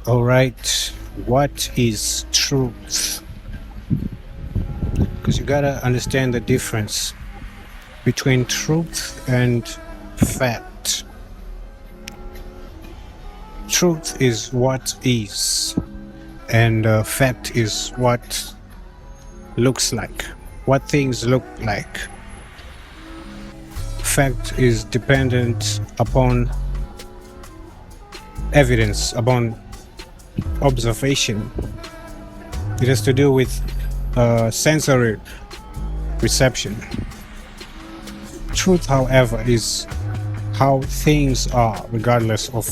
All right, what is truth? Because you gotta understand the difference between truth and fact. Truth is what is, and fact is what looks like, what things look like. Fact is dependent upon evidence, upon observation. It has to do with sensory reception. Truth, however, is how things are, regardless of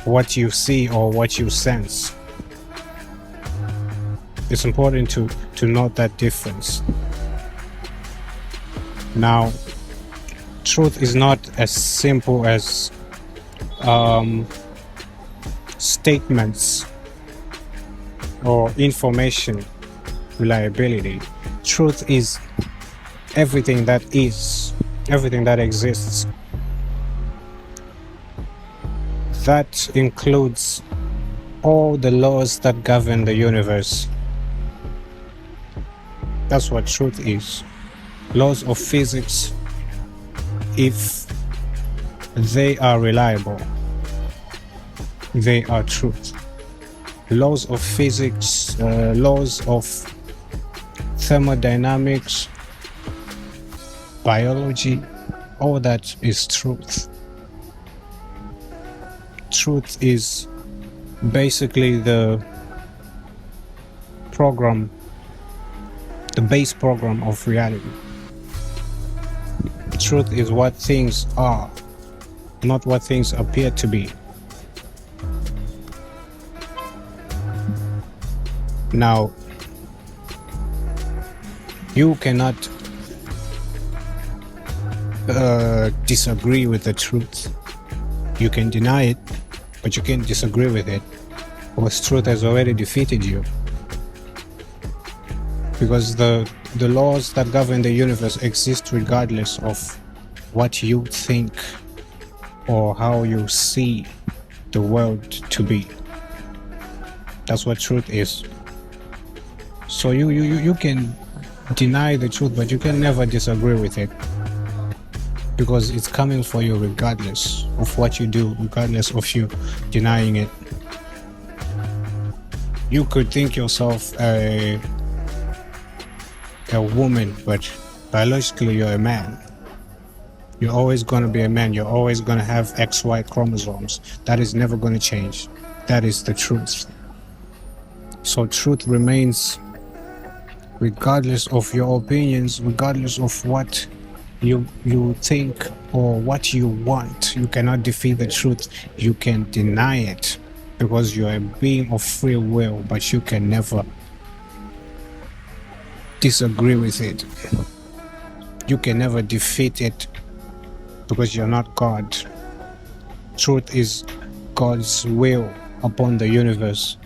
what you see or what you sense. It's important to note that difference. Now, truth is not as simple as statements or information reliability. Truth is everything that is, everything that exists. That includes all the laws that govern the universe. That's what truth is. Laws of physics, if they are reliable, they are truth. Laws of physics, laws of thermodynamics, biology, all that is truth. Truth is basically the program, the base program of reality. Truth is what things are, not what things appear to be. Now, you cannot disagree with the truth. You can deny it, but you can't disagree with it, because truth has already defeated you. Because the laws that govern the universe exist regardless of what you think or how you see the world to be. That's what truth is. So you can deny the truth, but you can never disagree with it, because it's coming for you regardless of what you do, regardless of you denying it. You could think yourself a woman, but biologically you're a man. You're always going to be a man. You're always going to have XY chromosomes. That is never going to change. That is the truth. So truth remains regardless of your opinions, regardless of what you think or what you want. You cannot defeat the truth. You can deny it, because you're a being of free will, but you can never disagree with it. You can never defeat it, because you're not God. Truth is God's will upon the universe.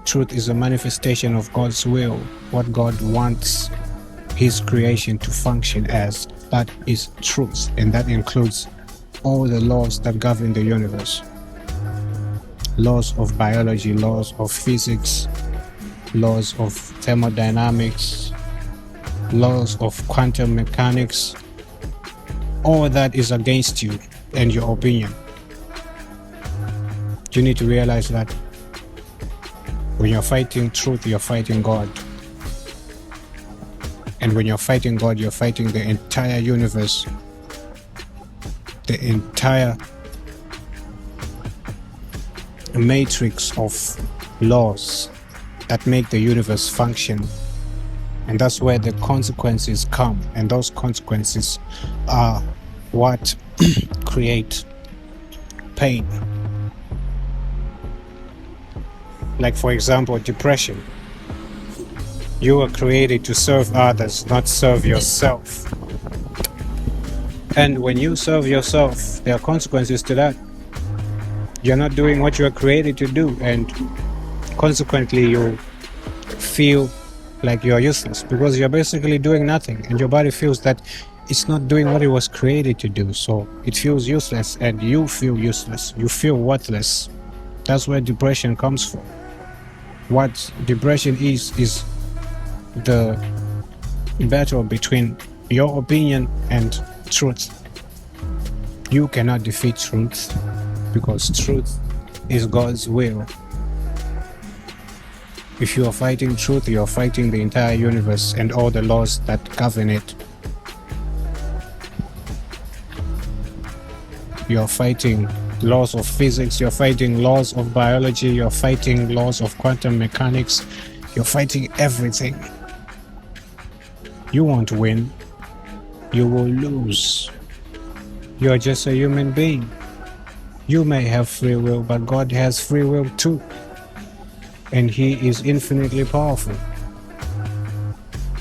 Truth is a manifestation of God's will, what God wants His creation to function as. That is truth, and that includes all the laws that govern the universe. Laws of biology, laws of physics, laws of thermodynamics, laws of quantum mechanics. All that is against you and your opinion. You need to realize that when you're fighting truth, you're fighting God. And when you're fighting God, you're fighting the entire universe, the entire matrix of laws that make the universe function. And that's where the consequences come. And those consequences are what create pain. Like, for example, depression. You were created to serve others, not serve yourself. And when you serve yourself, there are consequences to that. You're not doing what you were created to do, and consequently you feel like you're useless, because you're basically doing nothing, and your body feels that it's not doing what it was created to do, so it feels useless, and you feel useless, you feel worthless. That's where depression comes from. What depression is the battle between your opinion and truth. You cannot defeat truth, because truth is God's will. If you are fighting truth, you are fighting the entire universe and all the laws that govern it. You are fighting laws of physics, you're fighting laws of biology, you're fighting laws of quantum mechanics, you're fighting everything. You won't win, you will lose. You're just a human being. You may have free will, but God has free will too. And He is infinitely powerful.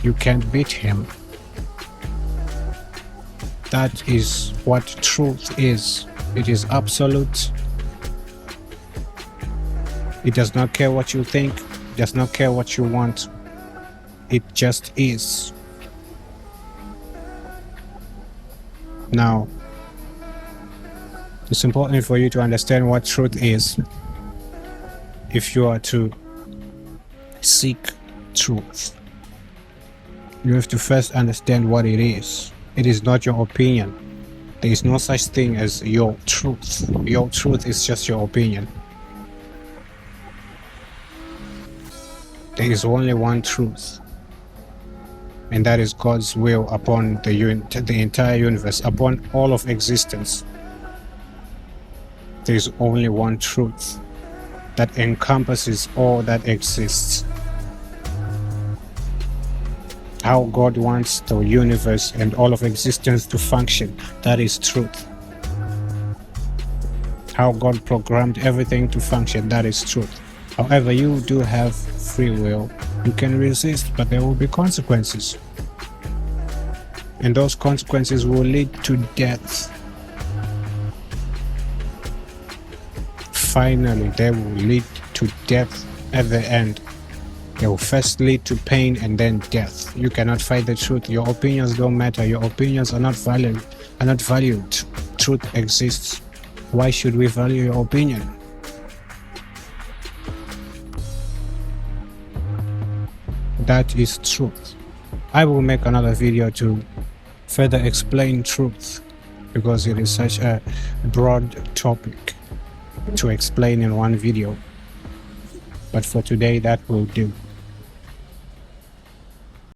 You can't beat Him. That is what truth is. It is absolute. It does not care what you think. It does not care what you want. It just is. Now, it's important for you to understand what truth is if you are to seek truth. You have to first understand what it is. It is not your opinion. There is no such thing as your truth. Your truth is just your opinion. There is only one truth, and that is God's will upon the entire universe, upon all of existence. There is only one truth that encompasses all that exists. How God wants the universe and all of existence to function, that is truth. How God programmed everything to function, that is truth. However, you do have free will. You can resist, but there will be consequences. And those consequences will lead to death. Finally, they will lead to death at the end. They will first lead to pain and then death. You cannot fight the truth. Your opinions don't matter. Your opinions are not valued. Truth exists. Why should we value your opinion? That is truth. I will make another video to further explain truth, because it is such a broad topic to explain in one video. But for today, that will do.